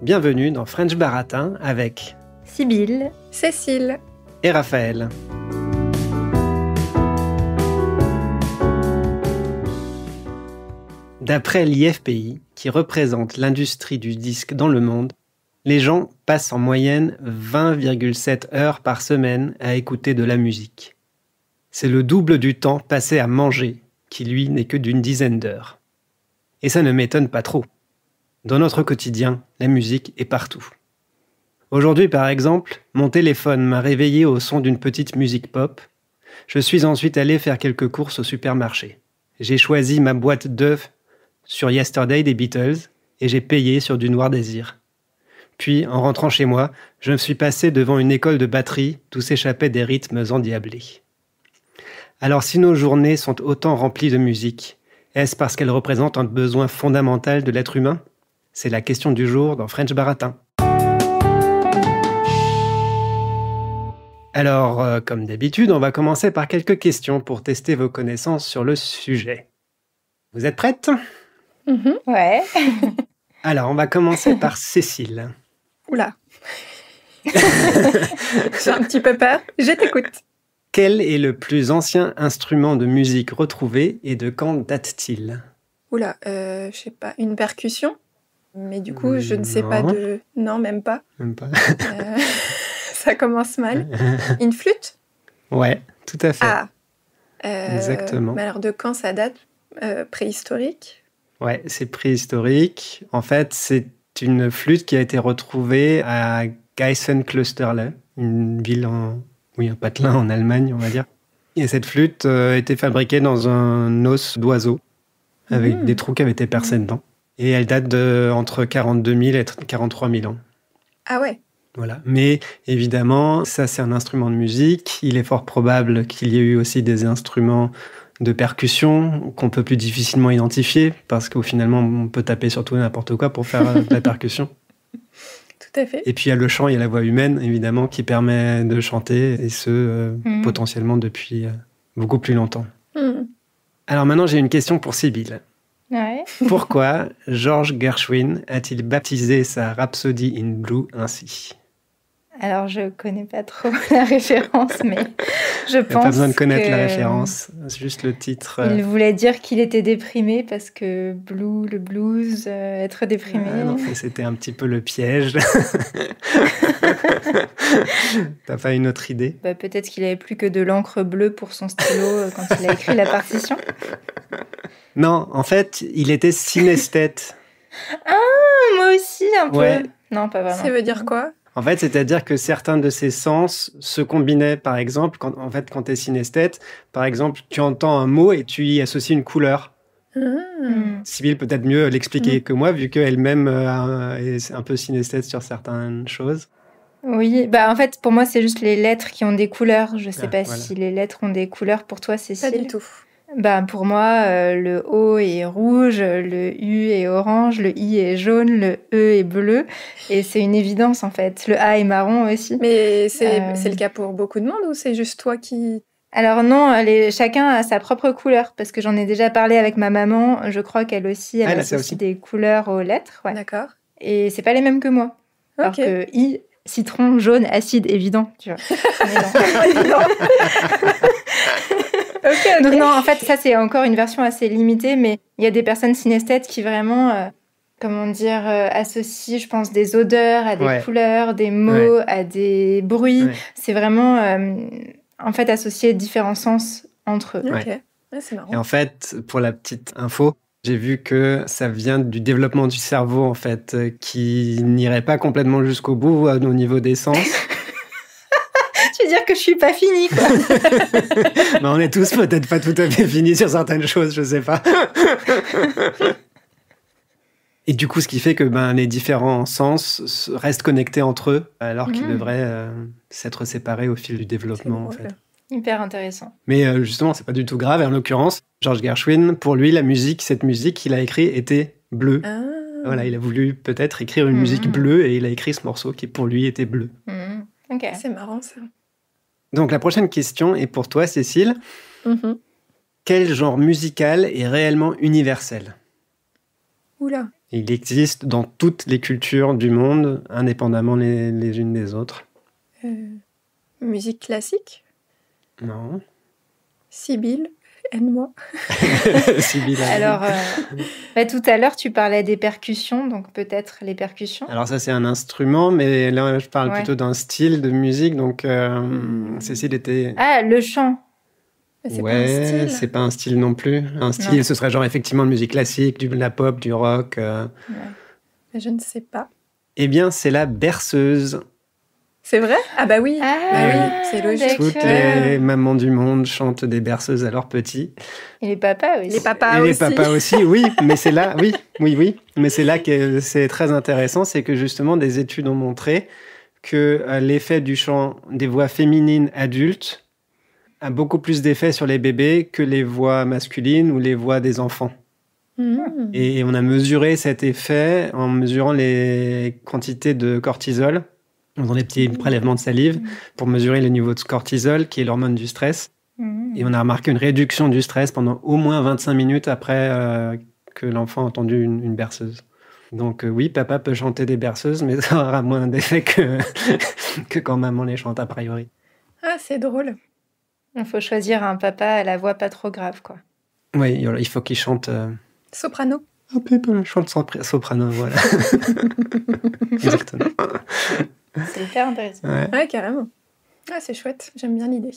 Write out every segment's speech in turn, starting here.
Bienvenue dans French Baratin avec Sybille, Cécile et Raphaël. D'après l'IFPI, qui représente l'industrie du disque dans le monde, les gens passent en moyenne 20,7 heures par semaine à écouter de la musique. C'est le double du temps passé à manger, qui lui n'est que d'une dizaine d'heures. Et ça ne m'étonne pas trop. Dans notre quotidien, la musique est partout. Aujourd'hui, par exemple, mon téléphone m'a réveillé au son d'une petite musique pop. Je suis ensuite allé faire quelques courses au supermarché. J'ai choisi ma boîte d'œufs sur Yesterday des Beatles et j'ai payé sur du Noir Désir. Puis, en rentrant chez moi, je me suis passé devant une école de batterie d'où s'échappaient des rythmes endiablés. Alors si nos journées sont autant remplies de musique, est-ce parce qu'elles représentent un besoin fondamental de l'être humain ? C'est la question du jour dans French Baratin. Alors, comme d'habitude, on va commencer par quelques questions pour tester vos connaissances sur le sujet. Vous êtes prêtes ? Ouais. Alors, on va commencer par Cécile. Oula. J'ai un petit peu peur. Je t'écoute. Quel est le plus ancien instrument de musique retrouvé et de quand date-t-il ? Oula, je sais pas, une percussion ? Mais du coup, je ne sais pas Non. de... Non, même pas. Même pas. Ça commence mal. Une flûte ? Ouais, tout à fait. Ah. Exactement. Mais alors, de quand ça date ? Préhistorique ? Ouais, c'est préhistorique. En fait, c'est une flûte qui a été retrouvée à Geisenklosterle, une ville un patelin en Allemagne, on va dire. Et cette flûte était fabriquée dans un os d'oiseau, avec des trous qui avaient été percés dedans. Et elle date entre 42 000 et 43 000 ans. Ah ouais. Voilà. Mais évidemment, ça c'est un instrument de musique. Il est fort probable qu'il y ait eu aussi des instruments de percussion qu'on peut plus difficilement identifier, parce qu'au finalement, on peut taper sur tout et n'importe quoi pour faire de la percussion. Tout à fait. Et puis il y a le chant, il y a la voix humaine, évidemment, qui permet de chanter, et ce, potentiellement depuis beaucoup plus longtemps. Alors maintenant, j'ai une question pour Sybille. Ouais. Pourquoi George Gershwin a-t-il baptisé sa Rhapsody in Blue ainsi ? Alors, je connais pas trop la référence, mais je pense Il n'y a pas besoin de connaître que la référence, c'est juste le titre. Il voulait dire qu'il était déprimé parce que le blues, être déprimé. Non, c'était un petit peu le piège. T'as pas une autre idée ? Peut-être qu'il avait plus que de l'encre bleue pour son stylo quand il a écrit la partition. Non, en fait, il était synesthète. Ah, moi aussi, un peu. Ouais. Non, pas vraiment. Ça veut dire quoi ? En fait, c'est-à-dire que certains de ces sens se combinaient. Par exemple, quand tu es synesthète, par exemple, tu entends un mot et tu y associes une couleur. Sybille peut peut-être mieux l'expliquer que moi, vu qu'elle-même est un peu synesthète sur certaines choses. Oui, en fait, pour moi, c'est juste les lettres qui ont des couleurs. Je sais pas voilà. si les lettres ont des couleurs pour toi, Cécile. Pas du tout. Pour moi, le O est rouge, le U est orange, le I est jaune, le E est bleu. Et c'est une évidence, en fait. Le A est marron aussi. Mais c'est le cas pour beaucoup de monde ou c'est juste toi qui... Alors non, chacun a sa propre couleur. Parce que j'en ai déjà parlé avec ma maman. Je crois qu'elle aussi, elle associe des couleurs aux lettres. Ouais. D'accord. Et c'est pas les mêmes que moi. Okay. Alors que I, citron, jaune, acide, évident. Tu vois. Mais non. Okay. Donc non, en fait, ça c'est encore une version assez limitée, mais il y a des personnes synesthètes qui vraiment, associent, je pense, des odeurs à des couleurs, des mots à des bruits. Ouais. C'est vraiment, en fait, associer différents sens entre eux. Ok, c'est marrant. Et en fait, pour la petite info, j'ai vu que ça vient du développement du cerveau, en fait, qui n'irait pas complètement jusqu'au bout au niveau des sens. Tu veux dire que je suis pas finie, quoi. Mais on est tous peut-être pas tout à fait finis sur certaines choses, je sais pas. Et du coup, ce qui fait que les différents sens restent connectés entre eux, alors qu'ils devraient s'être séparés au fil du développement, en fait. Hyper intéressant. Mais justement, c'est pas du tout grave. Et en l'occurrence, George Gershwin, pour lui, cette musique qu'il a écrite était bleue. Ah. Voilà, il a voulu peut-être écrire une musique bleue et il a écrit ce morceau qui, pour lui, était bleu. Ok. C'est marrant, ça. Donc, la prochaine question est pour toi, Cécile. Quel genre musical est réellement universel ? Oula. Il existe dans toutes les cultures du monde, indépendamment les unes des autres. Musique classique? Non. Sibylle, aide-moi. Sibylle. Alors, tout à l'heure, tu parlais des percussions, donc peut-être les percussions. Alors ça, c'est un instrument, mais là, je parle plutôt d'un style de musique. Donc, Cécile était... Ah, le chant. Mais c'est pas un style. C'est pas un style non plus. Un style, ce serait genre effectivement de musique classique, de la pop, du rock. Mais je ne sais pas. Eh bien, c'est la berceuse. C'est vrai? Ah bah oui. Oui, c'est logique. Toutes les mamans du monde chantent des berceuses à leurs petits. Et les papas aussi. Les papas Et aussi. les papas aussi, oui. Mais c'est là, oui. Mais c'est là que c'est très intéressant, c'est que justement des études ont montré que l'effet du chant des voix féminines adultes a beaucoup plus d'effet sur les bébés que les voix masculines ou les voix des enfants. Et on a mesuré cet effet en mesurant les quantités de cortisol dans les petits prélèvements de salive pour mesurer le niveau de cortisol, qui est l'hormone du stress. Et on a remarqué une réduction du stress pendant au moins 25 minutes après que l'enfant a entendu une berceuse. Donc oui, papa peut chanter des berceuses, mais ça aura moins d'effet que quand maman les chante a priori. Ah, c'est drôle. Il faut choisir un papa à la voix pas trop grave, quoi. Oui, il faut qu'il chante... Soprano. Un peu chante soprano, voilà. Exactement. C'est hyper intéressant. Ouais, carrément. Ah, c'est chouette, j'aime bien l'idée.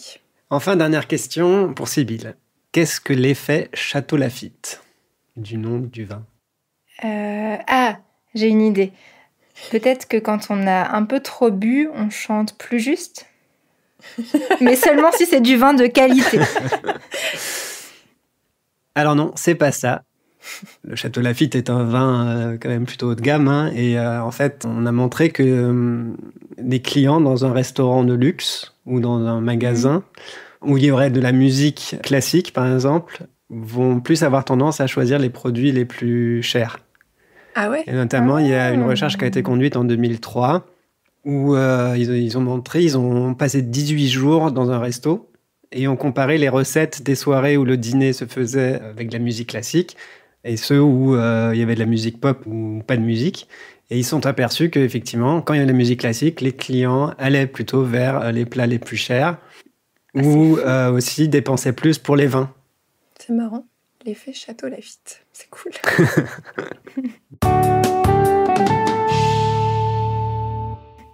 Enfin, dernière question pour Sibylle. Qu'est-ce que l'effet Château Lafite du nom du vin? J'ai une idée. Peut-être que quand on a un peu trop bu, on chante plus juste. Mais seulement si c'est du vin de qualité. Alors non, c'est pas ça. Le Château Lafite est un vin quand même plutôt haut de gamme. Et en fait, on a montré que les clients dans un restaurant de luxe ou dans un magasin où il y aurait de la musique classique, par exemple, vont plus avoir tendance à choisir les produits les plus chers. Ah ouais? Et notamment, il y a une recherche qui a été conduite en 2003 où ils ont passé 18 jours dans un resto et ont comparé les recettes des soirées où le dîner se faisait avec de la musique classique et ceux où il y avait de la musique pop ou pas de musique. Et ils se sont aperçus qu'effectivement, quand il y avait de la musique classique, les clients allaient plutôt vers les plats les plus chers ou aussi dépensaient plus pour les vins. C'est marrant. L'effet Château Lafite. C'est cool.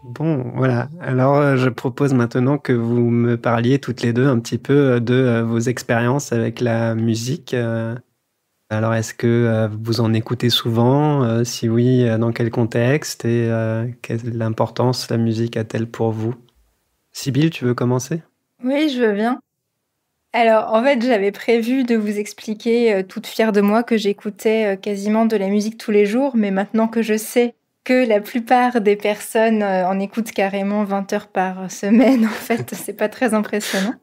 Bon, voilà. Alors, je propose maintenant que vous me parliez toutes les deux un petit peu de vos expériences avec la musique. Alors, est-ce que vous en écoutez souvent? Si oui, dans quel contexte? Et quelle importance la musique a-t-elle pour vous? Sibylle, tu veux commencer? Oui, je veux bien. Alors, en fait, j'avais prévu de vous expliquer, toute fière de moi, que j'écoutais quasiment de la musique tous les jours. Mais maintenant que je sais que la plupart des personnes en écoutent carrément 20 heures par semaine, en fait, c'est pas très impressionnant.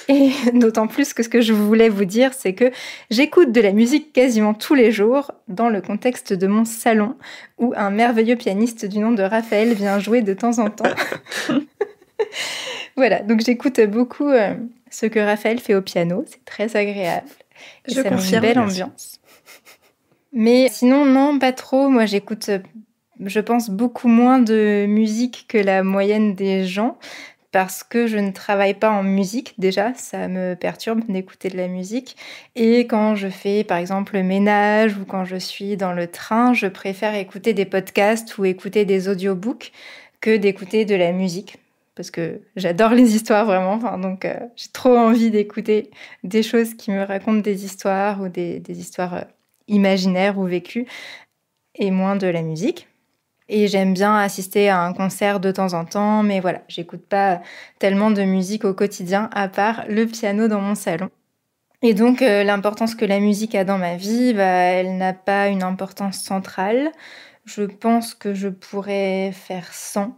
Et d'autant plus que ce que je voulais vous dire, c'est que j'écoute de la musique quasiment tous les jours dans le contexte de mon salon, où un merveilleux pianiste du nom de Raphaël vient jouer de temps en temps. Voilà, donc j'écoute beaucoup ce que Raphaël fait au piano, c'est très agréable. Et Je ça met une confirme. belle ambiance. Mais sinon, non, pas trop. Moi, j'écoute, je pense, beaucoup moins de musique que la moyenne des gens, parce que je ne travaille pas en musique, déjà, ça me perturbe d'écouter de la musique. Et quand je fais, par exemple, le ménage ou quand je suis dans le train, je préfère écouter des podcasts ou écouter des audiobooks que d'écouter de la musique. Parce que j'adore les histoires, vraiment. Enfin, donc, j'ai trop envie d'écouter des choses qui me racontent des histoires ou des histoires imaginaires ou vécues, et moins de la musique. Et j'aime bien assister à un concert de temps en temps, mais voilà, j'écoute pas tellement de musique au quotidien, à part le piano dans mon salon. Et donc, l'importance que la musique a dans ma vie, elle n'a pas une importance centrale. Je pense que je pourrais faire sans.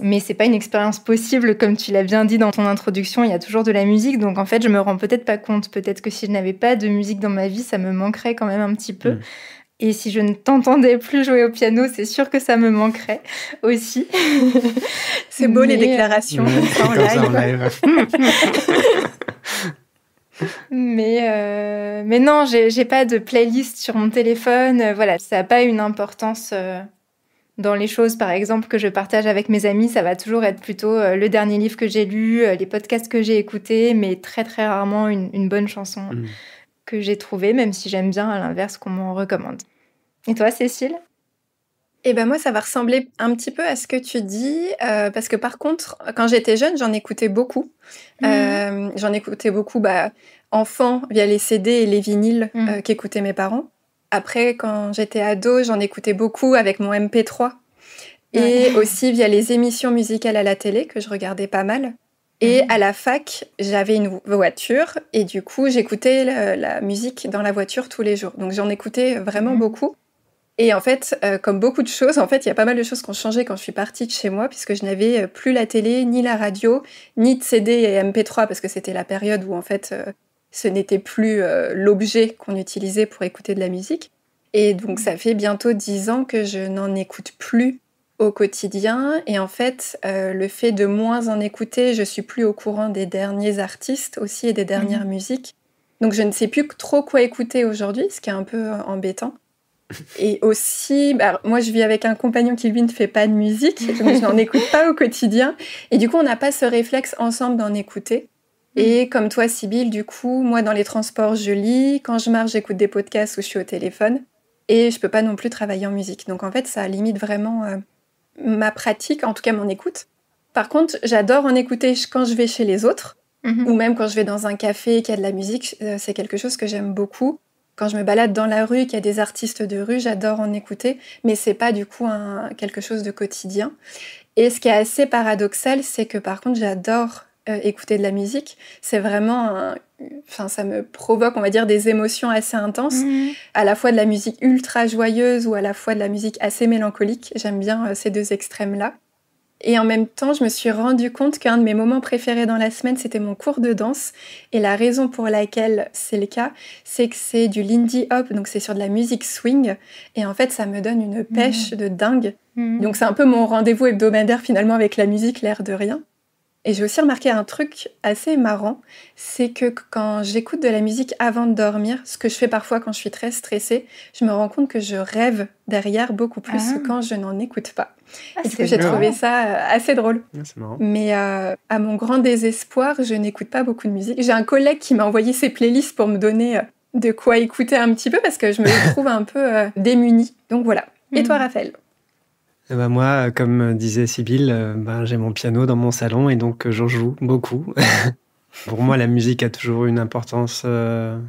Mais c'est pas une expérience possible, comme tu l'as bien dit dans ton introduction, il y a toujours de la musique, donc en fait je me rends peut-être pas compte, peut-être que si je n'avais pas de musique dans ma vie, ça me manquerait quand même un petit peu. Et si je ne t'entendais plus jouer au piano, c'est sûr que ça me manquerait aussi. C'est beau les déclarations, comme ça en live. Mais non, j'ai pas de playlist sur mon téléphone. Voilà, ça n'a pas une importance dans les choses, par exemple, que je partage avec mes amis. Ça va toujours être plutôt le dernier livre que j'ai lu, les podcasts que j'ai écoutés, mais très très rarement une bonne chanson que j'ai trouvée, même si j'aime bien, à l'inverse, qu'on m'en recommande. Et toi, Cécile ? Eh ben moi, ça va ressembler un petit peu à ce que tu dis, parce que par contre, quand j'étais jeune, j'en écoutais beaucoup. J'en écoutais beaucoup, enfant, via les CD et les vinyles qu'écoutaient mes parents. Après, quand j'étais ado, j'en écoutais beaucoup avec mon MP3 et aussi via les émissions musicales à la télé que je regardais pas mal. Et à la fac, j'avais une voiture et du coup, j'écoutais la musique dans la voiture tous les jours. Donc j'en écoutais vraiment beaucoup. Et en fait, comme beaucoup de choses, en fait, il y a pas mal de choses qui ont changé quand je suis partie de chez moi, puisque je n'avais plus la télé, ni la radio, ni de CD et MP3, parce que c'était la période où, en fait, ce n'était plus l'objet qu'on utilisait pour écouter de la musique. Et donc, ça fait bientôt 10 ans que je n'en écoute plus au quotidien. Et en fait, le fait de moins en écouter, je suis plus au courant des derniers artistes aussi et des dernières musiques. Donc, je ne sais plus trop quoi écouter aujourd'hui, ce qui est un peu embêtant. Et aussi, moi je vis avec un compagnon qui lui ne fait pas de musique, donc je n'en écoute pas au quotidien. Et du coup, on n'a pas ce réflexe ensemble d'en écouter. Et comme toi, Sybille, du coup, moi dans les transports, je lis. Quand je marche, j'écoute des podcasts ou je suis au téléphone. Et je peux pas non plus travailler en musique. Donc en fait, ça limite vraiment ma pratique, en tout cas mon écoute. Par contre, j'adore en écouter quand je vais chez les autres, ou même quand je vais dans un café et qu'il y a de la musique. C'est quelque chose que j'aime beaucoup. Quand je me balade dans la rue, qu'il y a des artistes de rue, j'adore en écouter, mais c'est pas du coup quelque chose de quotidien. Et ce qui est assez paradoxal, c'est que par contre, j'adore écouter de la musique. C'est vraiment, ça me provoque, on va dire, des émotions assez intenses, à la fois de la musique ultra joyeuse ou à la fois de la musique assez mélancolique. J'aime bien ces deux extrêmes-là. Et en même temps, je me suis rendu compte qu'un de mes moments préférés dans la semaine, c'était mon cours de danse. Et la raison pour laquelle c'est le cas, c'est que c'est du Lindy Hop, donc c'est sur de la musique swing. Et en fait, ça me donne une pêche de dingue. Donc c'est un peu mon rendez-vous hebdomadaire finalement avec la musique, l'air de rien. Et j'ai aussi remarqué un truc assez marrant, c'est que quand j'écoute de la musique avant de dormir, ce que je fais parfois quand je suis très stressée, je me rends compte que je rêve derrière beaucoup plus que quand je n'en écoute pas. Et du coup, j'ai trouvé ça assez drôle. C'est marrant. Mais à mon grand désespoir, je n'écoute pas beaucoup de musique. J'ai un collègue qui m'a envoyé ses playlists pour me donner de quoi écouter un petit peu, parce que je me trouve un peu démunie. Donc voilà. Et toi, Raphaël ? Moi, comme disait Sybille, j'ai mon piano dans mon salon et donc j'en joue beaucoup. Pour moi, la musique a toujours une importance, une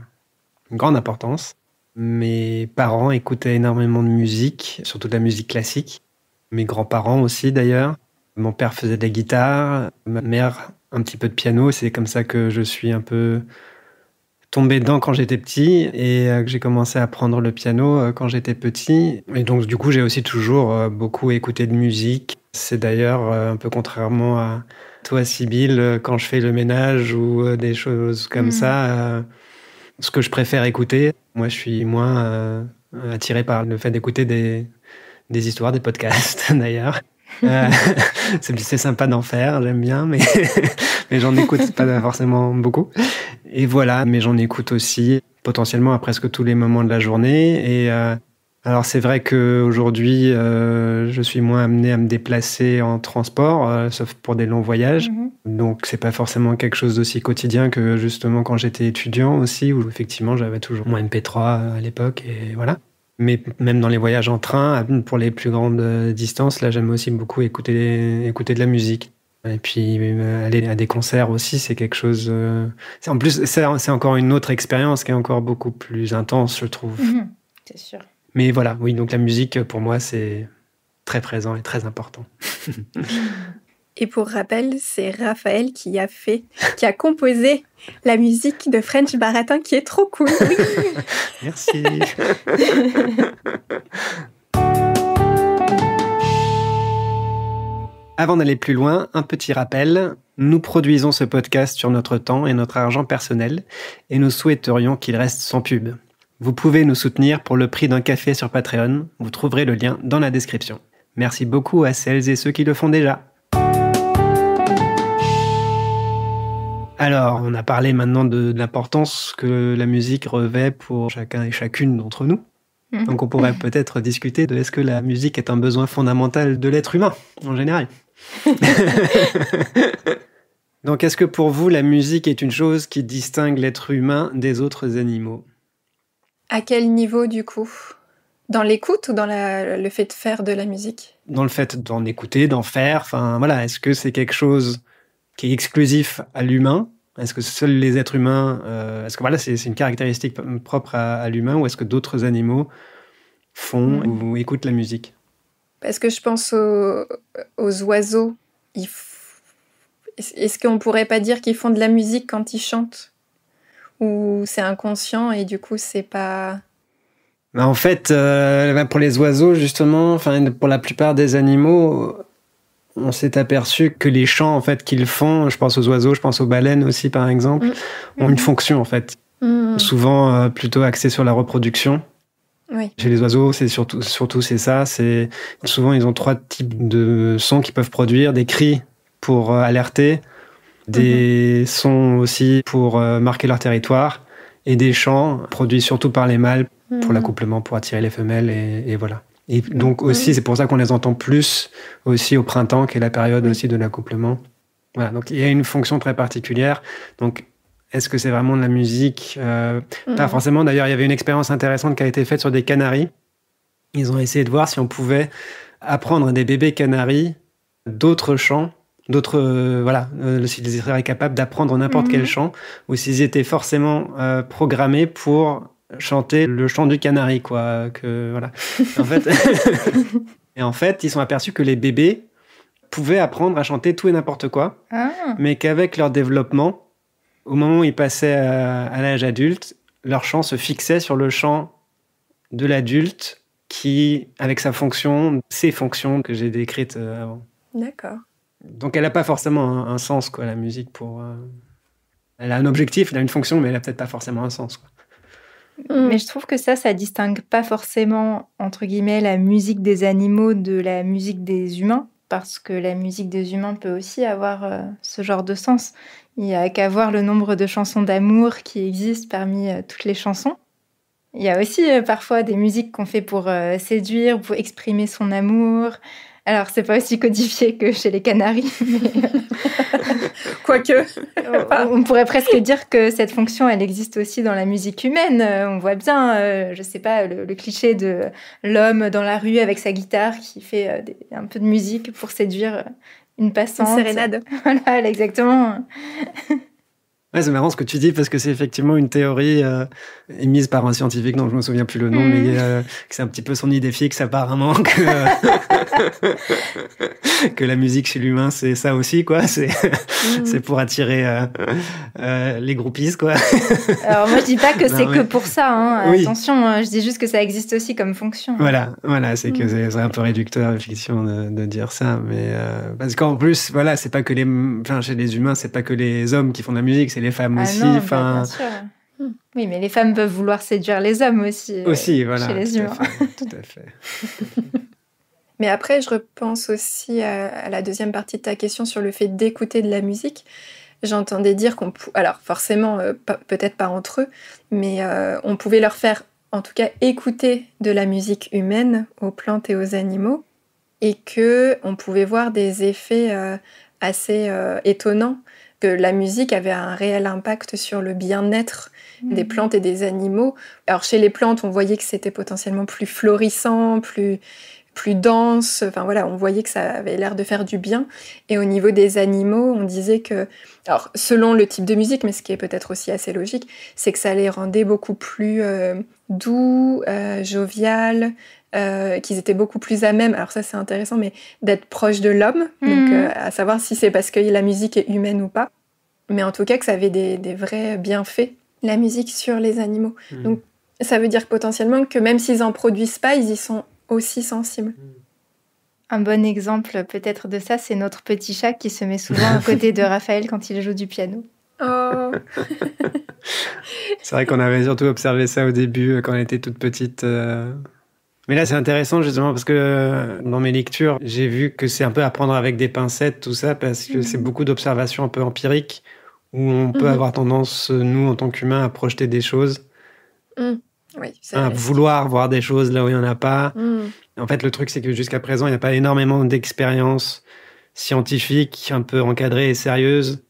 grande importance. Mes parents écoutaient énormément de musique, surtout de la musique classique. Mes grands-parents aussi d'ailleurs. Mon père faisait de la guitare, ma mère un petit peu de piano. C'est comme ça que je suis un peu tombé dedans quand j'étais petit et que j'ai commencé à apprendre le piano quand j'étais petit. Et donc du coup, j'ai aussi toujours beaucoup écouté de musique. C'est d'ailleurs un peu contrairement à toi, Sybille, quand je fais le ménage ou des choses comme ça, ce que je préfère écouter. Moi, je suis moins attiré par le fait d'écouter des histoires, des podcasts d'ailleurs. C'est sympa d'en faire, j'aime bien, mais j'en écoute pas forcément beaucoup. Et voilà, mais j'en écoute aussi potentiellement à presque tous les moments de la journée. Et alors c'est vrai qu'aujourd'hui, je suis moins amené à me déplacer en transport, sauf pour des longs voyages. Donc c'est pas forcément quelque chose d'aussi quotidien que justement quand j'étais étudiant aussi, où effectivement j'avais toujours mon MP3 à l'époque, et voilà. Mais même dans les voyages en train, pour les plus grandes distances, là, j'aime aussi beaucoup écouter de la musique. Et puis, aller à des concerts aussi, c'est quelque chose... En plus, c'est encore une autre expérience qui est encore beaucoup plus intense, je trouve. C'est sûr. Mais voilà, oui, donc la musique, pour moi, c'est très présent et très important. Et pour rappel, c'est Raphaël qui a composé la musique de French Baratin, qui est trop cool. Oui. Merci. Avant d'aller plus loin, un petit rappel. Nous produisons ce podcast sur notre temps et notre argent personnel, et nous souhaiterions qu'il reste sans pub. Vous pouvez nous soutenir pour le prix d'un café sur Patreon. Vous trouverez le lien dans la description. Merci beaucoup à celles et ceux qui le font déjà. Alors, on a parlé maintenant de l'importance que la musique revêt pour chacun et chacune d'entre nous. Donc on pourrait peut-être discuter de est-ce que la musique est un besoin fondamental de l'être humain, en général. Donc est-ce que pour vous, la musique est une chose qui distingue l'être humain des autres animaux? À quel niveau, du coup? Dans l'écoute ou dans le fait de faire de la musique? Dans le fait d'en écouter, d'en faire, enfin voilà, est-ce que c'est quelque chose qui est exclusif à l'humain? Est-ce que seuls les êtres humains, est-ce que voilà, c'est une caractéristique propre à l'humain, ou est-ce que d'autres animaux font ou écoutent la musique? Parce que je pense aux oiseaux. Est-ce qu'on pourrait pas dire qu'ils font de la musique quand ils chantent? Ou c'est inconscient et du coup c'est pas... En fait, pour les oiseaux, justement, pour la plupart des animaux, on s'est aperçu que les chants en fait, qu'ils font, je pense aux oiseaux, je pense aux baleines aussi par exemple, ont une fonction en fait. Souvent plutôt axée sur la reproduction. Oui. Chez les oiseaux, c'est surtout c'est ça. Souvent ils ont 3 types de sons qu'ils peuvent produire: des cris pour alerter, des sons aussi pour marquer leur territoire, et des chants produits surtout par les mâles pour l'accouplement, pour attirer les femelles, et voilà. Et donc aussi, c'est pour ça qu'on les entend plus aussi au printemps, qui est la période aussi de l'accouplement. Voilà, donc il y a une fonction très particulière. Donc, est-ce que c'est vraiment de la musique? Pas forcément. D'ailleurs, il y avait une expérience intéressante qui a été faite sur des canaris. Ils ont essayé de voir si on pouvait apprendre à des bébés canaris d'autres chants, s'ils seraient capables d'apprendre n'importe quel chant, ou s'ils étaient forcément programmés pour chanter le chant du canari, quoi. En fait, ils sont aperçus que les bébés pouvaient apprendre à chanter tout et n'importe quoi, mais qu'avec leur développement, au moment où ils passaient à l'âge adulte, leur chant se fixait sur le chant de l'adulte qui, avec ses fonctions que j'ai décrites avant. D'accord. Donc elle n'a pas forcément un sens, quoi, la musique. Elle a un objectif, elle a une fonction, mais elle n'a peut-être pas forcément un sens, quoi. Mais je trouve que ça distingue pas forcément, entre guillemets, la musique des animaux de la musique des humains, parce que la musique des humains peut aussi avoir ce genre de sens. Il n'y a qu'à voir le nombre de chansons d'amour qui existent parmi toutes les chansons. Il y a aussi parfois des musiques qu'on fait pour séduire, pour exprimer son amour. Alors, c'est pas aussi codifié que chez les canaris, mais... Quoique. On pourrait presque dire que cette fonction, elle existe aussi dans la musique humaine. On voit bien, je sais pas, le cliché de l'homme dans la rue avec sa guitare qui fait un peu de musique pour séduire une passante. Une sérénade. Voilà, exactement. Ouais, c'est marrant ce que tu dis, parce que c'est effectivement une théorie émise par un scientifique dont je ne me souviens plus le nom, mais que c'est un petit peu son idée fixe apparemment, que la musique chez l'humain, c'est ça aussi, quoi. C'est pour attirer les groupies, quoi. Alors moi, je dis pas que c'est que pour ça, hein. Oui. Attention, je dis juste que ça existe aussi comme fonction. Voilà, c'est que c'est un peu réducteur, effectivement, de dire ça, mais parce qu'en plus, voilà, c'est pas que chez les humains, c'est pas que les hommes qui font de la musique, c'est les femmes aussi. Non, bien sûr. Oui, mais les femmes peuvent vouloir séduire les hommes aussi. Aussi, voilà. Chez les humains. Tout à fait. Mais après, je repense aussi à la deuxième partie de ta question sur le fait d'écouter de la musique. J'entendais dire alors forcément, peut-être pas entre eux, mais on pouvait leur faire, en tout cas, écouter de la musique humaine aux plantes et aux animaux, et qu'on pouvait voir des effets assez étonnants, que la musique avait un réel impact sur le bien-être des plantes et des animaux. Alors chez les plantes, on voyait que c'était potentiellement plus florissant, plus dense, enfin voilà, on voyait que ça avait l'air de faire du bien. Et au niveau des animaux, on disait que, alors selon le type de musique, mais ce qui est peut-être aussi assez logique, c'est que ça les rendait beaucoup plus doux, jovial, qu'ils étaient beaucoup plus à même, alors ça c'est intéressant, mais d'être proche de l'homme, donc à savoir si c'est parce que la musique est humaine ou pas, mais en tout cas que ça avait des vrais bienfaits, la musique sur les animaux. Donc ça veut dire potentiellement que même s'ils en produisent pas, ils y sont aussi sensibles. Un bon exemple peut-être de ça, c'est notre petit chat qui se met souvent à côté de Raphaël quand il joue du piano. Oh. C'est vrai qu'on avait surtout observé ça au début, quand elle était toute petite. Mais là, c'est intéressant justement parce que dans mes lectures, j'ai vu que c'est un peu à prendre avec des pincettes, tout ça, parce que c'est beaucoup d'observations un peu empiriques, où on peut avoir tendance, nous, en tant qu'humains, à projeter des choses, Oui, à vouloir voir des choses là où il n'y en a pas. En fait, le truc, c'est que jusqu'à présent, il n'y a pas énormément d'expériences scientifiques un peu encadrées et sérieuses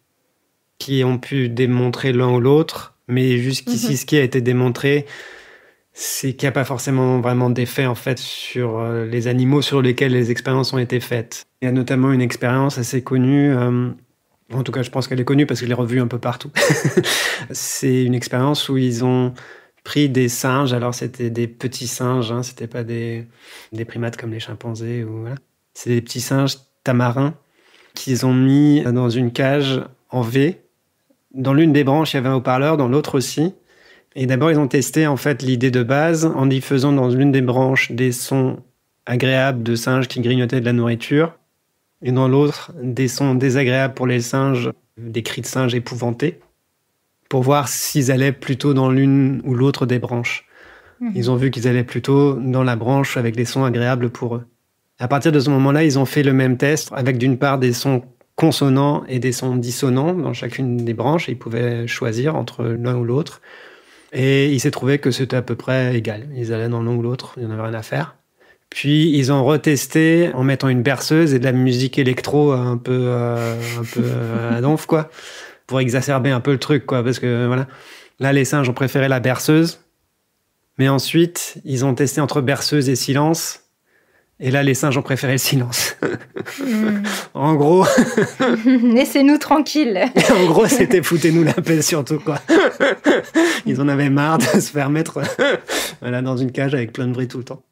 qui ont pu démontrer l'un ou l'autre. Mais jusqu'ici, ce qui a été démontré, c'est qu'il n'y a pas forcément vraiment d'effet en fait sur les animaux sur lesquels les expériences ont été faites. Il y a notamment une expérience assez connue, en tout cas je pense qu'elle est connue parce que je l'ai revue un peu partout. C'est une expérience où ils ont pris des singes, alors c'était des petits singes, hein, c'était pas des primates comme les chimpanzés. Voilà. C'est des petits singes tamarins qu'ils ont mis dans une cage en V. Dans l'une des branches, il y avait un haut-parleur, dans l'autre aussi. Et d'abord, ils ont testé en fait l'idée de base en y faisant dans l'une des branches des sons agréables de singes qui grignotaient de la nourriture, et dans l'autre des sons désagréables pour les singes, des cris de singes épouvantés, pour voir s'ils allaient plutôt dans l'une ou l'autre des branches. Ils ont vu qu'ils allaient plutôt dans la branche avec des sons agréables pour eux. À partir de ce moment-là, ils ont fait le même test avec d'une part des sons consonants et des sons dissonants dans chacune des branches. Ils pouvaient choisir entre l'un ou l'autre. Et il s'est trouvé que c'était à peu près égal. Ils allaient dans l'un ou l'autre, il n'y en avait rien à faire. Puis ils ont retesté en mettant une berceuse et de la musique électro un peu à donf, quoi, pour exacerber un peu le truc, quoi, parce que voilà. Là, les singes ont préféré la berceuse, mais ensuite ils ont testé entre berceuse et silence. Et là, les singes ont préféré le silence. En gros... Laissez-nous tranquilles. En gros, c'était foutez-nous la paix surtout, quoi. Ils en avaient marre de se faire mettre voilà, dans une cage avec plein de bruit tout le temps.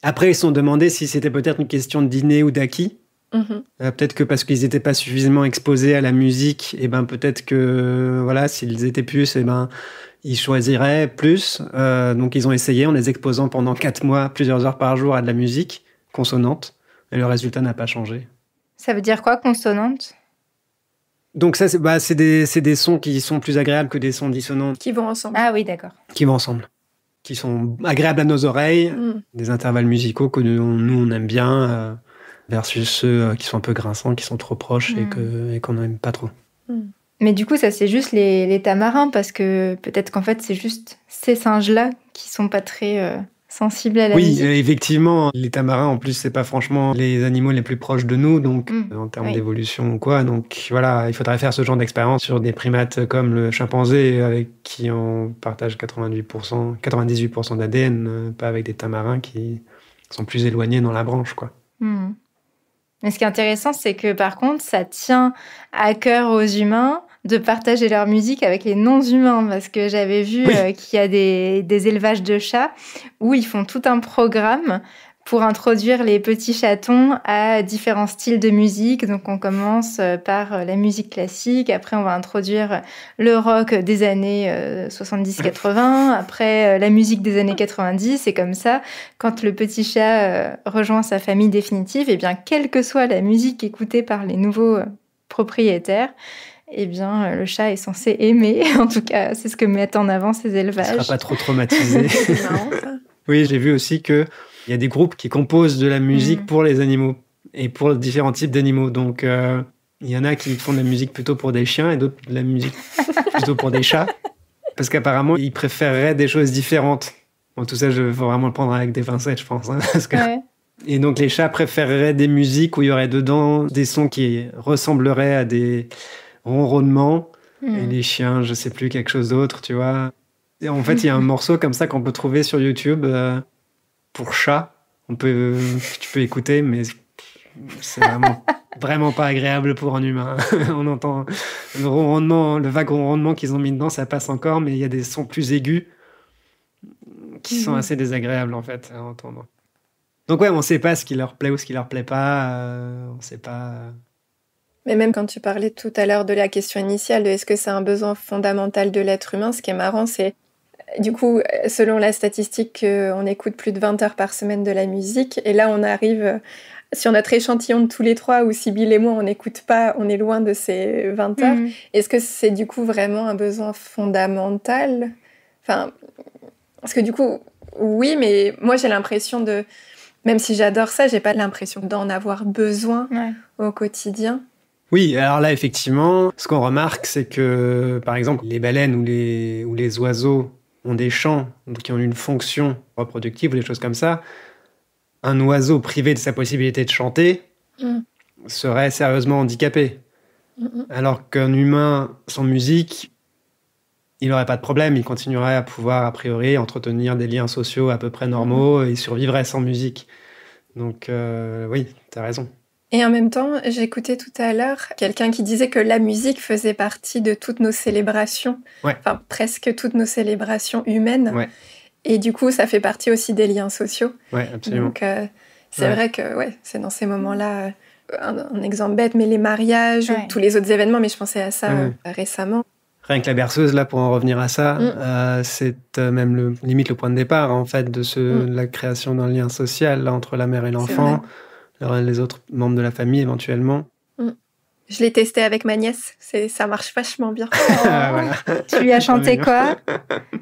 Après, ils se sont demandé si c'était peut-être une question d'inné ou d'acquis. Peut-être que parce qu'ils n'étaient pas suffisamment exposés à la musique, et ben peut-être que voilà, s'ils étaient plus, et ben ils choisiraient plus. Donc ils ont essayé en les exposant pendant 4 mois, plusieurs heures par jour à de la musique consonante, et le résultat n'a pas changé. Ça veut dire quoi, consonante ? Donc ça, c'est des sons qui sont plus agréables que des sons dissonants. Qui vont ensemble. Ah oui, d'accord. Qui vont ensemble. Qui sont agréables à nos oreilles, des intervalles musicaux que nous on aime bien, versus ceux qui sont un peu grinçants, qui sont trop proches et qu'on n'aime pas trop. Mais du coup, ça c'est juste les tamarins, parce que peut-être qu'en fait c'est juste ces singes-là qui sont pas très sensibles à la musique. Oui, effectivement, les tamarins en plus c'est pas franchement les animaux les plus proches de nous, donc en termes d'évolution ou quoi. Donc voilà, il faudrait faire ce genre d'expérience sur des primates comme le chimpanzé avec qui on partage 98% d'ADN, pas avec des tamarins qui sont plus éloignés dans la branche, quoi. Mais ce qui est intéressant, c'est que par contre, ça tient à cœur aux humains de partager leur musique avec les non-humains, parce que j'avais vu qu'il y a des élevages de chats où ils font tout un programme pour introduire les petits chatons à différents styles de musique. Donc on commence par la musique classique, après on va introduire le rock des années 70-80, après la musique des années 90, et comme ça, quand le petit chat rejoint sa famille définitive, et bien quelle que soit la musique écoutée par les nouveaux propriétaires, eh bien, le chat est censé aimer. En tout cas, c'est ce que mettent en avant ces élevages. Il ne sera pas trop traumatisé. C'est marrant, ça. Oui, j'ai vu aussi qu'il y a des groupes qui composent de la musique pour les animaux et pour différents types d'animaux. Donc, il y en a qui font de la musique plutôt pour des chiens et d'autres de la musique plutôt pour des chats. Parce qu'apparemment, ils préféreraient des choses différentes. Bon, tout ça, il faut vraiment le prendre avec des pincettes, je pense. Hein, parce que... Et donc, les chats préféreraient des musiques où il y aurait dedans des sons qui ressembleraient à des ronronnements. Et les chiens, je sais plus, quelque chose d'autre, tu vois. Et en fait, il y a un morceau comme ça qu'on peut trouver sur YouTube pour chat. Tu peux écouter, mais c'est vraiment pas agréable pour un humain. On entend le ronronnement, le vague ronronnement qu'ils ont mis dedans, ça passe encore, mais il y a des sons plus aigus qui sont assez désagréables en fait à entendre. Donc ouais, on sait pas ce qui leur plaît ou ce qui leur plaît pas. On sait pas. Mais même quand tu parlais tout à l'heure de la question initiale de est-ce que c'est un besoin fondamental de l'être humain, ce qui est marrant, c'est du coup, selon la statistique, on écoute plus de 20 heures par semaine de la musique. Et là, on arrive sur notre échantillon de tous les trois, où Sybille et moi, on n'écoute pas, on est loin de ces 20 heures. Est-ce que c'est du coup vraiment un besoin fondamental ? Enfin, parce que du coup, oui, mais moi, j'ai l'impression de... Même si j'adore ça, j'ai pas l'impression d'en avoir besoin au quotidien. Oui, alors là, effectivement, ce qu'on remarque, c'est que, par exemple, les baleines ou les oiseaux ont des chants qui ont une fonction reproductive ou des choses comme ça. Un oiseau privé de sa possibilité de chanter serait sérieusement handicapé. Alors qu'un humain sans musique, il n'aurait pas de problème, il continuerait à pouvoir, a priori, entretenir des liens sociaux à peu près normaux, et il survivrait sans musique. Donc, oui, t'as raison. Et en même temps, j'écoutais tout à l'heure quelqu'un qui disait que la musique faisait partie de toutes nos célébrations, enfin presque toutes nos célébrations humaines. Ouais. Et du coup, ça fait partie aussi des liens sociaux. Oui, absolument. Donc, c'est vrai que c'est dans ces moments-là, un exemple bête, mais les mariages ou tous les autres événements, mais je pensais à ça récemment. Rien que la berceuse, là, pour en revenir à ça, c'est même limite le point de départ, en fait, de la création d'un lien social là, entre la mère et l'enfant. Les autres membres de la famille éventuellement. Je l'ai testé avec ma nièce, ça marche vachement bien. Voilà. Tu lui as chanté quoi?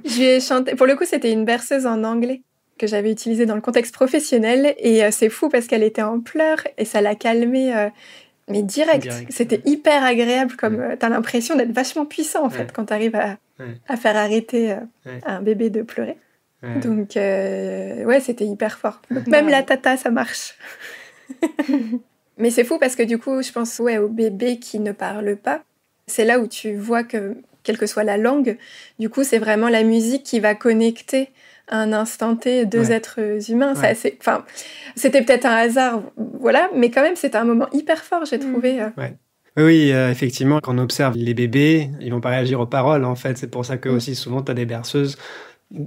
Je lui ai chanté, pour le coup c'était une berceuse en anglais que j'avais utilisée dans le contexte professionnel et c'est fou parce qu'elle était en pleurs et ça l'a calmée mais direct. C'était hyper agréable, comme t'as l'impression d'être vachement puissant en fait quand t'arrives à faire arrêter un bébé de pleurer. Donc c'était hyper fort. Donc, même la tata ça marche. Mais c'est fou parce que du coup, je pense aux bébés qui ne parlent pas. C'est là où tu vois que, quelle que soit la langue, du coup, c'est vraiment la musique qui va connecter à un instant T deux êtres humains. C'était peut-être un hasard, voilà, mais quand même, c'était un moment hyper fort, j'ai trouvé. Oui, effectivement, quand on observe les bébés, ils vont pas réagir aux paroles, en fait. C'est pour ça que aussi souvent, tu as des berceuses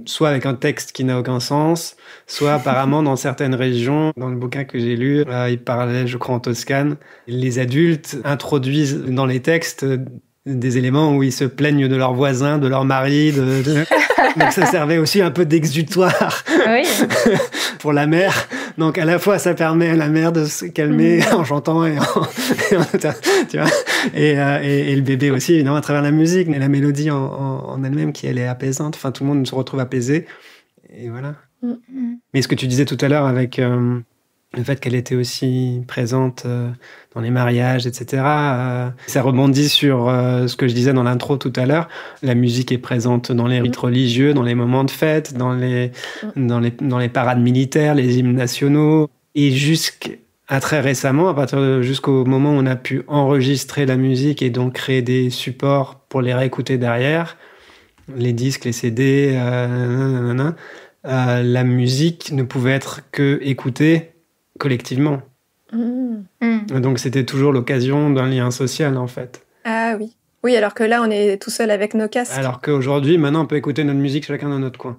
soit avec un texte qui n'a aucun sens, soit apparemment dans certaines régions, dans le bouquin que j'ai lu, il parlait, je crois, en Toscane, les adultes introduisent dans les textes des éléments où ils se plaignent de leurs voisins, de leur mari, donc ça servait aussi un peu d'exutoire pour la mère. Donc à la fois ça permet à la mère de se calmer en chantant tu vois, et le bébé aussi évidemment à travers la musique, mais la mélodie en elle-même qui elle est apaisante. Enfin tout le monde se retrouve apaisé et voilà. Mais ce que tu disais tout à l'heure avec le fait qu'elle était aussi présente dans les mariages, etc. Ça rebondit sur ce que je disais dans l'intro tout à l'heure. La musique est présente dans les rites religieux, dans les moments de fête, dans les parades militaires, les hymnes nationaux. Et jusqu'à très récemment, jusqu'au moment où on a pu enregistrer la musique et donc créer des supports pour les réécouter derrière, les disques, les CD, la musique ne pouvait être que écoutée collectivement. Donc c'était toujours l'occasion d'un lien social en fait. Ah oui. Oui, alors que là on est tout seul avec nos casques. Alors qu'aujourd'hui, maintenant on peut écouter notre musique chacun dans notre coin.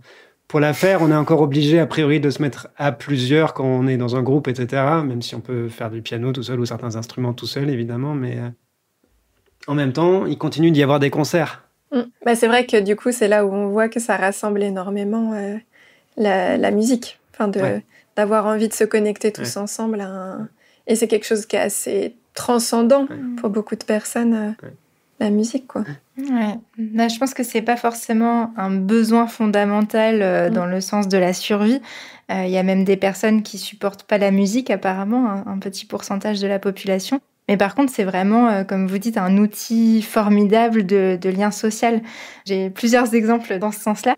Pour la faire, on est encore obligé a priori de se mettre à plusieurs quand on est dans un groupe, etc. Même si on peut faire du piano tout seul ou certains instruments tout seul évidemment, mais en même temps, il continue d'y avoir des concerts. Bah, c'est vrai que du coup c'est là où on voit que ça rassemble énormément la musique. Enfin d'avoir envie de se connecter tous ensemble et c'est quelque chose qui est assez transcendant pour beaucoup de personnes, la musique quoi. Là, je pense que c'est pas forcément un besoin fondamental dans le sens de la survie. Il y a même des personnes qui supportent pas la musique apparemment, un petit pourcentage de la population. Mais par contre, c'est vraiment, comme vous dites, un outil formidable de lien social. J'ai plusieurs exemples dans ce sens-là.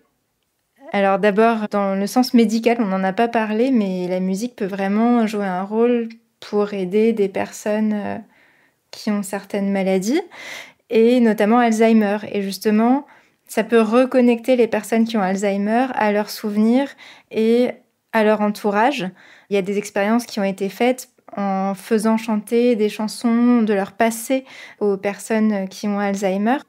Alors d'abord, dans le sens médical, on n'en a pas parlé, mais la musique peut vraiment jouer un rôle pour aider des personnes qui ont certaines maladies, et notamment Alzheimer. Et justement, ça peut reconnecter les personnes qui ont Alzheimer à leurs souvenirs et à leur entourage. Il y a des expériences qui ont été faites en faisant chanter des chansons de leur passé aux personnes qui ont Alzheimer,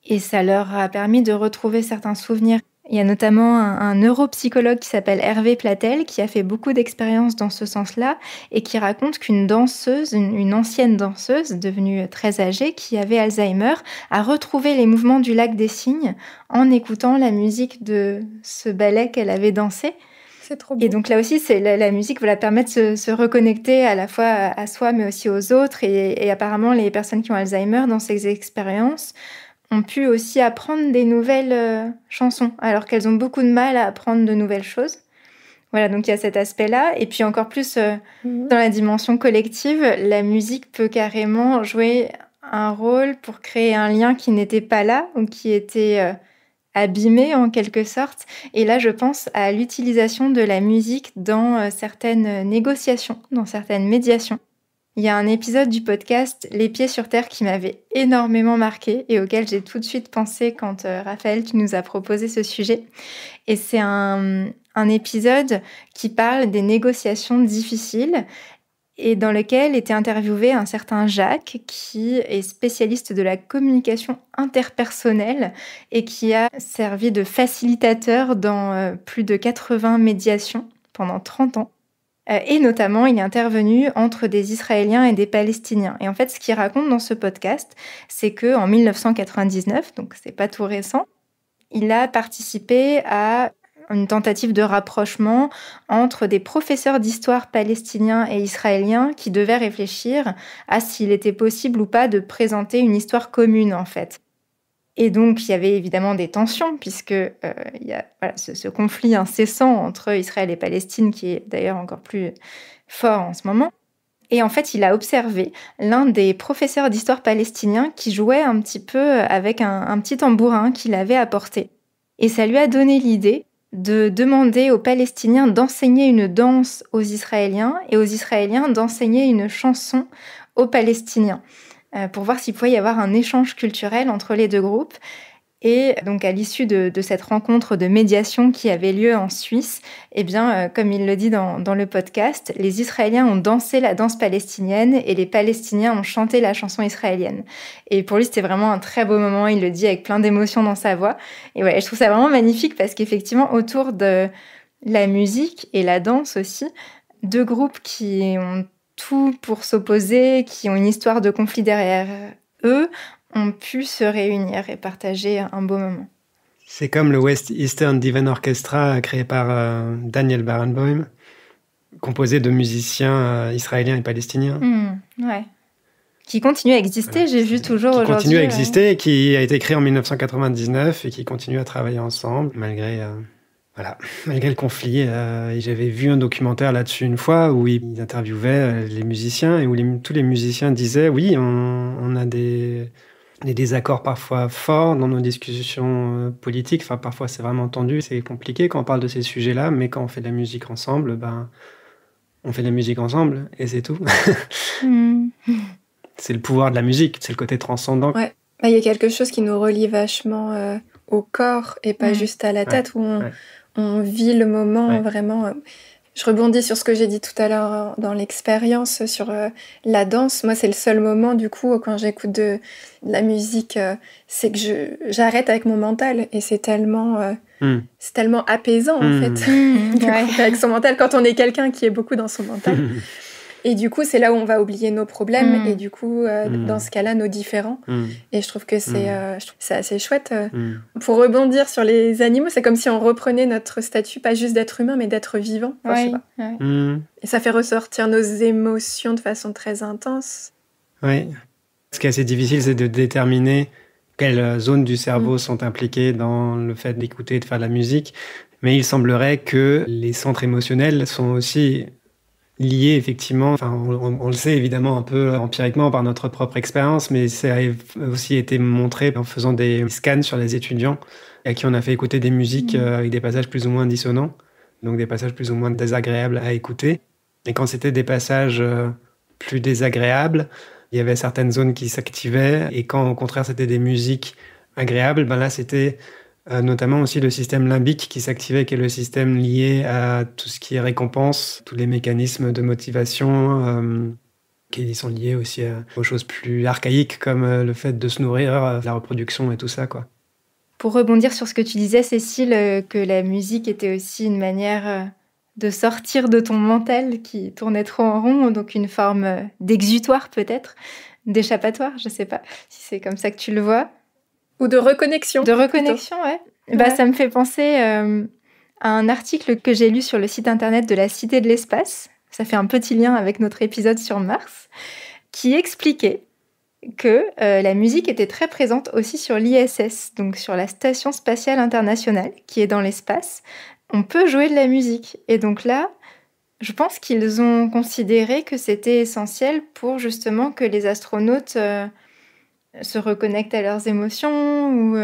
et ça leur a permis de retrouver certains souvenirs. Il y a notamment un neuropsychologue qui s'appelle Hervé Platel qui a fait beaucoup d'expériences dans ce sens-là et qui raconte qu'une danseuse, une ancienne danseuse devenue très âgée qui avait Alzheimer, a retrouvé les mouvements du lac des Cygnes en écoutant la musique de ce ballet qu'elle avait dansé. C'est trop beau. Et donc là aussi, la musique permet de se reconnecter à la fois à soi mais aussi aux autres. Et apparemment, les personnes qui ont Alzheimer dans ces expériences ont pu aussi apprendre des nouvelles chansons, alors qu'elles ont beaucoup de mal à apprendre de nouvelles choses. Voilà, donc il y a cet aspect-là. Et puis encore plus, dans la dimension collective, la musique peut carrément jouer un rôle pour créer un lien qui n'était pas là ou qui était abîmé en quelque sorte. Et là, je pense à l'utilisation de la musique dans certaines négociations, dans certaines médiations. Il y a un épisode du podcast Les Pieds sur Terre qui m'avait énormément marqué et auquel j'ai tout de suite pensé quand Raphaël, tu nous as proposé ce sujet. Et c'est un épisode qui parle des négociations difficiles et dans lequel était interviewé un certain Jacques qui est spécialiste de la communication interpersonnelle et qui a servi de facilitateur dans plus de 80 médiations pendant 30 ans. Et notamment, il est intervenu entre des Israéliens et des Palestiniens. Et en fait, ce qu'il raconte dans ce podcast, c'est qu'en 1999, donc c'est pas tout récent, il a participé à une tentative de rapprochement entre des professeurs d'histoire palestiniens et israéliens qui devaient réfléchir à s'il était possible ou pas de présenter une histoire commune, en fait. Et donc, il y avait évidemment des tensions, puisque il y a ce conflit incessant entre Israël et Palestine, qui est d'ailleurs encore plus fort en ce moment. Et en fait, il a observé l'un des professeurs d'histoire palestinien qui jouait un petit peu avec un petit tambourin qu'il avait apporté. Et ça lui a donné l'idée de demander aux Palestiniens d'enseigner une danse aux Israéliens et aux Israéliens d'enseigner une chanson aux Palestiniens, pour voir s'il pouvait y avoir un échange culturel entre les deux groupes. Et donc, à l'issue de cette rencontre de médiation qui avait lieu en Suisse, eh bien, comme il le dit dans le podcast, les Israéliens ont dansé la danse palestinienne et les Palestiniens ont chanté la chanson israélienne. Et pour lui, c'était vraiment un très beau moment. Il le dit avec plein d'émotion dans sa voix. Et ouais, je trouve ça vraiment magnifique parce qu'effectivement, autour de la musique et la danse aussi, deux groupes qui ont tout pour s'opposer, qui ont une histoire de conflit derrière eux, ont pu se réunir et partager un beau moment. C'est comme le West Eastern Divan Orchestra créé par Daniel Barenboim, composé de musiciens israéliens et palestiniens. Ouais. Qui continue à exister, j'ai vu toujours aujourd'hui. Qui continue à exister, qui a été créé en 1999 et qui continue à travailler ensemble malgré le conflit. Et j'avais vu un documentaire là-dessus une fois où ils interviewaient les musiciens et où tous les musiciens disaient « Oui, on a des désaccords parfois forts dans nos discussions politiques. Enfin, parfois, c'est vraiment tendu, c'est compliqué quand on parle de ces sujets-là, mais quand on fait de la musique ensemble, on fait de la musique ensemble et c'est tout. C'est le pouvoir de la musique, c'est le côté transcendant. Ouais. Il y a quelque chose qui nous relie vachement au corps et pas juste à la tête, où on vit le moment vraiment... Je rebondis sur ce que j'ai dit tout à l'heure dans l'expérience sur la danse. Moi, c'est le seul moment, du coup, quand j'écoute de la musique, c'est que j'arrête avec mon mental. Et c'est tellement apaisant, en fait, avec son mental, quand on est quelqu'un qui est beaucoup dans son mental. Et du coup, c'est là où on va oublier nos problèmes et du coup, dans ce cas-là, nos différends. Et je trouve que c'est assez chouette. Pour rebondir sur les animaux, c'est comme si on reprenait notre statut, pas juste d'être humain, mais d'être vivant. Enfin, je sais pas. Et ça fait ressortir nos émotions de façon très intense. Oui. Ce qui est assez difficile, c'est de déterminer quelles zones du cerveau sont impliquées dans le fait d'écouter et de faire de la musique. Mais il semblerait que les centres émotionnels sont aussi liés, effectivement. Enfin, on le sait évidemment un peu empiriquement par notre propre expérience, mais ça a aussi été montré en faisant des scans sur les étudiants à qui on a fait écouter des musiques avec des passages plus ou moins dissonants, donc des passages plus ou moins désagréables à écouter. Et quand c'était des passages plus désagréables, il y avait certaines zones qui s'activaient, et quand au contraire c'était des musiques agréables, là c'était notamment aussi le système limbique qui s'activait, qui est le système lié à tout ce qui est récompense, tous les mécanismes de motivation qui sont liés aussi aux choses plus archaïques comme le fait de se nourrir, la reproduction et tout ça, quoi. Pour rebondir sur ce que tu disais, Cécile, que la musique était aussi une manière de sortir de ton mental qui tournait trop en rond, donc une forme d'exutoire peut-être, d'échappatoire, je sais pas si c'est comme ça que tu le vois. Ou de reconnexion. De reconnexion, ouais. Ça me fait penser à un article que j'ai lu sur le site internet de la Cité de l'Espace. Ça fait un petit lien avec notre épisode sur Mars, qui expliquait que la musique était très présente aussi sur l'ISS, donc sur la Station Spatiale Internationale, qui est dans l'espace, on peut jouer de la musique. Et donc là, je pense qu'ils ont considéré que c'était essentiel pour justement que les astronautes se reconnectent à leurs émotions ou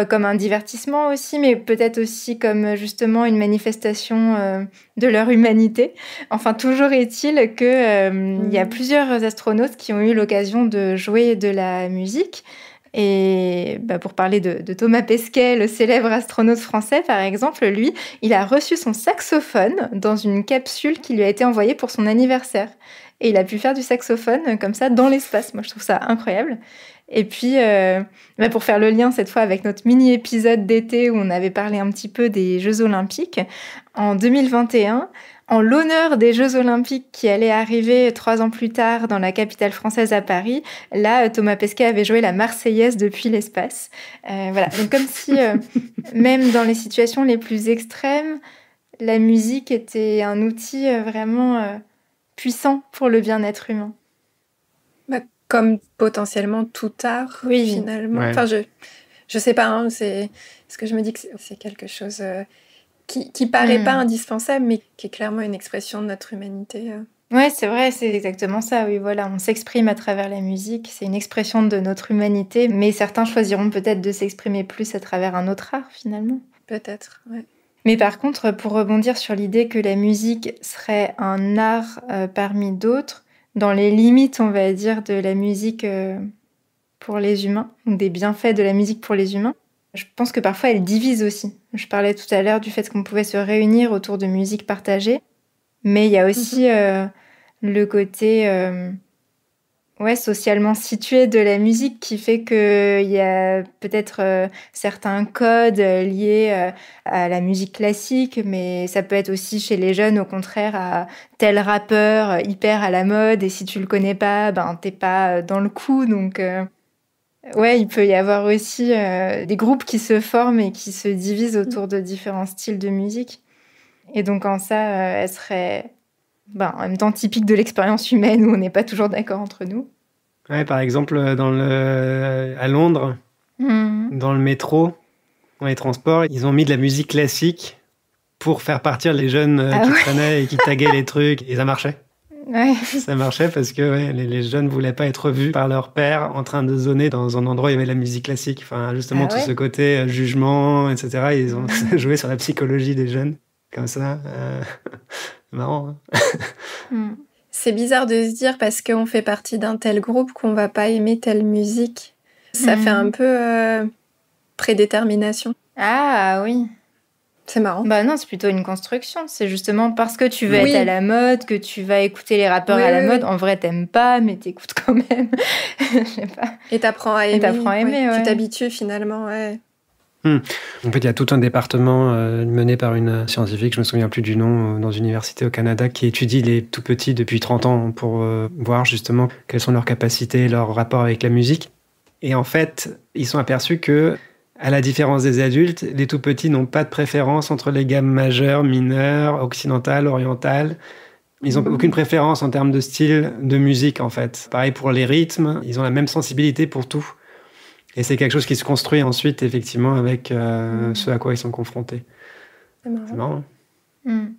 comme un divertissement aussi, mais peut-être aussi comme justement une manifestation de leur humanité. Enfin, toujours est-il que y a plusieurs astronautes qui ont eu l'occasion de jouer de la musique. Et pour parler de Thomas Pesquet, le célèbre astronaute français, par exemple, lui, il a reçu son saxophone dans une capsule qui lui a été envoyée pour son anniversaire. Et il a pu faire du saxophone comme ça dans l'espace. Moi, je trouve ça incroyable. Et puis, pour faire le lien cette fois avec notre mini-épisode d'été où on avait parlé un petit peu des Jeux Olympiques, en 2021, en l'honneur des Jeux Olympiques qui allaient arriver 3 ans plus tard dans la capitale française à Paris, là, Thomas Pesquet avait joué la Marseillaise depuis l'espace. Voilà, donc comme si, même dans les situations les plus extrêmes, la musique était un outil vraiment puissant pour le bien-être humain. Comme potentiellement tout art, oui, finalement. Ouais. Enfin, je sais pas, hein, c'est ce que je me dis que c'est quelque chose qui paraît pas indispensable, mais qui est clairement une expression de notre humanité. Ouais, c'est vrai, c'est exactement ça. Oui, voilà, on s'exprime à travers la musique, c'est une expression de notre humanité, mais certains choisiront peut-être de s'exprimer plus à travers un autre art, finalement. Peut-être, ouais. Mais par contre, pour rebondir sur l'idée que la musique serait un art parmi d'autres, dans les limites, on va dire, de la musique pour les humains, ou des bienfaits de la musique pour les humains, je pense que parfois elle divise aussi. Je parlais tout à l'heure du fait qu'on pouvait se réunir autour de musique partagée, mais il y a aussi le côté socialement situé de la musique qui fait qu'il y a peut-être certains codes liés à la musique classique, mais ça peut être aussi chez les jeunes, au contraire, à tel rappeur hyper à la mode, et si tu le connais pas, t'es pas dans le coup. Donc, il peut y avoir aussi des groupes qui se forment et qui se divisent autour de différents styles de musique. Et donc, en ça, elle serait en même temps typique de l'expérience humaine où on n'est pas toujours d'accord entre nous. Ouais, par exemple, à Londres, dans le métro, dans les transports, ils ont mis de la musique classique pour faire partir les jeunes qui traînaient et qui taguaient les trucs. Et ça marchait. Ouais. Ça marchait parce que les jeunes ne voulaient pas être vus par leur père en train de zoner dans un endroit où il y avait de la musique classique. Enfin, justement, tout ce côté jugement, etc. Ils ont joué sur la psychologie des jeunes. Comme ça. Marrant. Hein. C'est bizarre de se dire parce qu'on fait partie d'un tel groupe qu'on va pas aimer telle musique. Ça fait un peu prédétermination. Ah oui. C'est marrant. Non, c'est plutôt une construction. C'est justement parce que tu veux être à la mode, que tu vas écouter les rappeurs à la mode. En vrai, t'aimes pas, mais t'écoutes quand même. Je sais pas. Et t'apprends à aimer. Tu t'habitues finalement, ouais. En fait, il y a tout un département mené par une scientifique, je me souviens plus du nom, dans une université au Canada, qui étudie les tout petits depuis 30 ans pour voir justement quelles sont leurs capacités, leur rapport avec la musique. Et en fait, ils sont aperçus que, à la différence des adultes, les tout petits n'ont pas de préférence entre les gammes majeures, mineures, occidentales, orientales. Ils n'ont aucune préférence en termes de style de musique, en fait. Pareil pour les rythmes, ils ont la même sensibilité pour tout. Et c'est quelque chose qui se construit ensuite, effectivement, avec ce à quoi ils sont confrontés. C'est marrant. Il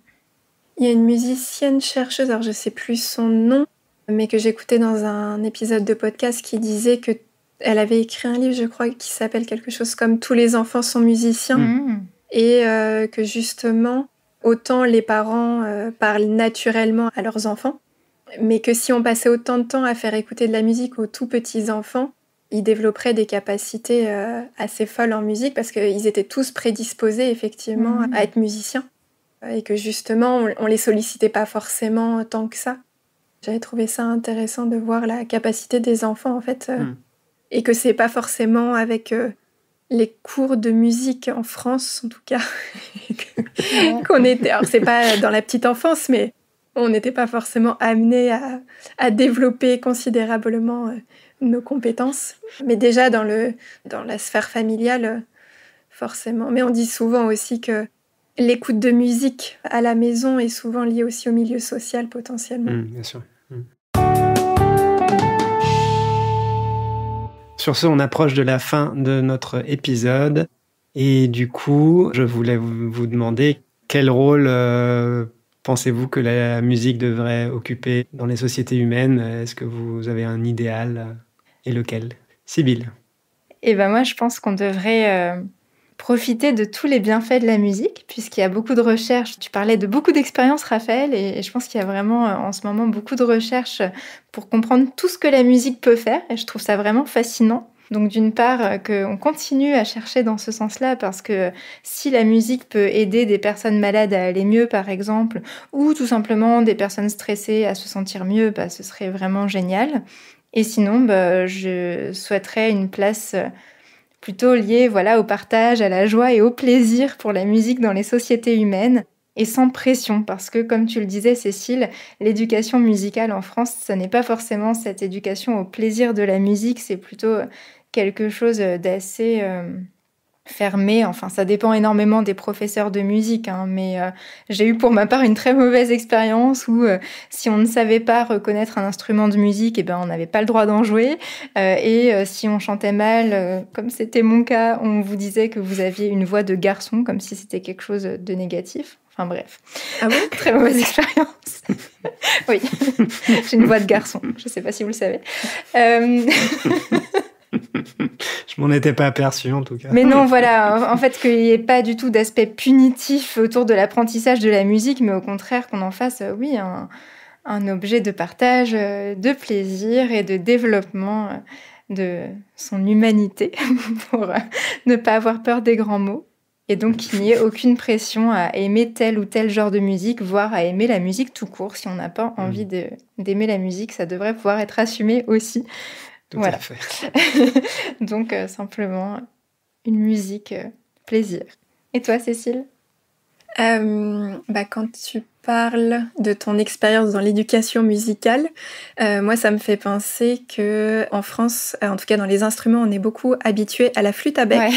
y a une musicienne chercheuse, alors je ne sais plus son nom, mais que j'écoutais dans un épisode de podcast qui disait qu'elle avait écrit un livre, je crois, qui s'appelle quelque chose comme « Tous les enfants sont musiciens ». Et que justement, autant les parents parlent naturellement à leurs enfants, mais que si on passait autant de temps à faire écouter de la musique aux tout petits enfants, ils développeraient des capacités assez folles en musique parce qu'ils étaient tous prédisposés effectivement à être musiciens et que justement on les sollicitait pas forcément tant que ça. J'avais trouvé ça intéressant de voir la capacité des enfants en fait et que c'est pas forcément avec les cours de musique en France en tout cas qu'on était. Alors c'est pas dans la petite enfance mais on n'était pas forcément amenés à développer considérablement nos compétences, mais déjà dans la sphère familiale, forcément. Mais on dit souvent aussi que l'écoute de musique à la maison est souvent liée aussi au milieu social, potentiellement. Bien sûr. Sur ce, on approche de la fin de notre épisode. Et du coup, je voulais vous demander quel rôle pensez-vous que la musique devrait occuper dans les sociétés humaines? Est-ce que vous avez un idéal et lequel? Sybille. Et ben moi, je pense qu'on devrait profiter de tous les bienfaits de la musique, puisqu'il y a beaucoup de recherches. Tu parlais de beaucoup d'expériences, Raphaël, et je pense qu'il y a vraiment en ce moment beaucoup de recherches pour comprendre tout ce que la musique peut faire, et je trouve ça vraiment fascinant. Donc d'une part, qu'on continue à chercher dans ce sens-là, parce que si la musique peut aider des personnes malades à aller mieux, par exemple, ou tout simplement des personnes stressées à se sentir mieux, bah, ce serait vraiment génial. Et sinon, bah, je souhaiterais une place plutôt liée au partage, à la joie et au plaisir pour la musique dans les sociétés humaines, et sans pression, parce que, comme tu le disais, Cécile, l'éducation musicale en France, ça n'est pas forcément cette éducation au plaisir de la musique, c'est plutôt quelque chose d'assez fermé. Enfin, ça dépend énormément des professeurs de musique, hein, mais j'ai eu pour ma part une très mauvaise expérience où si on ne savait pas reconnaître un instrument de musique, on n'avait pas le droit d'en jouer. Et si on chantait mal, comme c'était mon cas, on vous disait que vous aviez une voix de garçon, comme si c'était quelque chose de négatif. Enfin bref. Ah bon? Très mauvaise expérience. Oui, j'ai une voix de garçon. Je ne sais pas si vous le savez. Je m'en étais pas aperçu en tout cas. Mais non, voilà, en fait, qu'il n'y ait pas du tout d'aspect punitif autour de l'apprentissage de la musique, mais au contraire qu'on en fasse, oui, un objet de partage, de plaisir et de développement de son humanité, pour ne pas avoir peur des grands mots. Et donc qu'il n'y ait aucune pression à aimer tel ou tel genre de musique, voire à aimer la musique tout court. Si on n'a pas envie d'aimer la musique, ça devrait pouvoir être assumé aussi. Tout à fait. Donc, simplement, une musique plaisir. Et toi, Cécile? Quand tu parles de ton expérience dans l'éducation musicale, moi, ça me fait penser que en France, en tout cas dans les instruments, on est beaucoup habitué à la flûte à bec,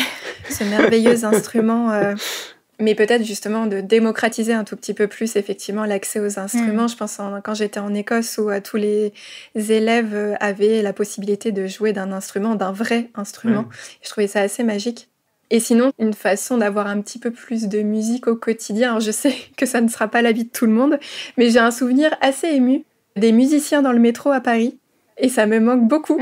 ce merveilleux instrument... Mais peut-être justement de démocratiser un tout petit peu plus effectivement l'accès aux instruments. Je pense quand j'étais en Écosse où tous les élèves avaient la possibilité de jouer d'un instrument, d'un vrai instrument. Je trouvais ça assez magique. Et sinon, une façon d'avoir un petit peu plus de musique au quotidien. Alors je sais que ça ne sera pas la vie de tout le monde, mais j'ai un souvenir assez ému des musiciens dans le métro à Paris. Et ça me manque beaucoup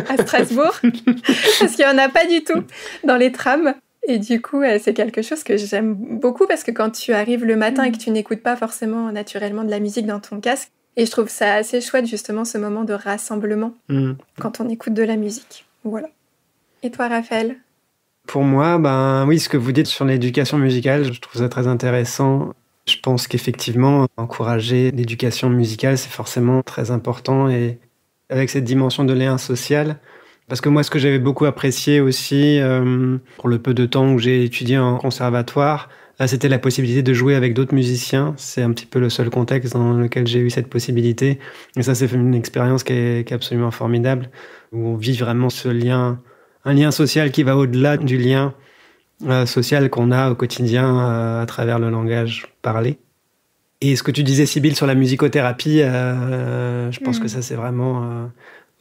à Strasbourg, parce qu'il n'y en a pas du tout dans les trams. Et du coup, c'est quelque chose que j'aime beaucoup parce que quand tu arrives le matin et que tu n'écoutes pas forcément naturellement de la musique dans ton casque, et je trouve ça assez chouette justement ce moment de rassemblement quand on écoute de la musique. Voilà. Et toi, Raphaël? Pour moi, oui, ce que vous dites sur l'éducation musicale, je trouve ça très intéressant. Je pense qu'effectivement, encourager l'éducation musicale, c'est forcément très important, et avec cette dimension de lien social. Parce que moi, ce que j'avais beaucoup apprécié aussi, pour le peu de temps où j'ai étudié en conservatoire, c'était la possibilité de jouer avec d'autres musiciens. C'est un petit peu le seul contexte dans lequel j'ai eu cette possibilité. Et ça, c'est une expérience qui est absolument formidable, où on vit vraiment ce lien, un lien social qui va au-delà du lien social qu'on a au quotidien à travers le langage parlé. Et ce que tu disais, Sybille, sur la musicothérapie, je pense que ça, c'est vraiment...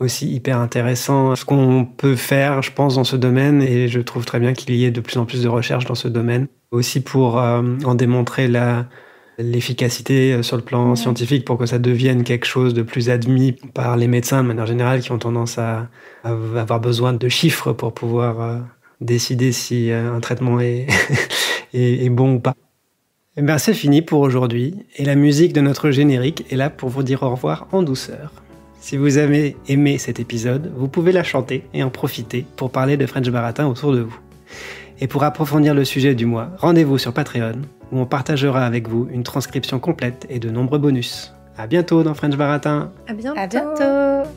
aussi hyper intéressant ce qu'on peut faire, je pense, dans ce domaine, et je trouve très bien qu'il y ait de plus en plus de recherches dans ce domaine, aussi pour en démontrer l'efficacité sur le plan scientifique, pour que ça devienne quelque chose de plus admis par les médecins de manière générale, qui ont tendance à avoir besoin de chiffres pour pouvoir décider si un traitement est bon ou pas. Et c'est fini pour aujourd'hui, et la musique de notre générique est là pour vous dire au revoir en douceur. Si vous avez aimé cet épisode, vous pouvez la chanter et en profiter pour parler de French Baratin autour de vous. Et pour approfondir le sujet du mois, rendez-vous sur Patreon, où on partagera avec vous une transcription complète et de nombreux bonus. À bientôt dans French Baratin. À bientôt. À bientôt.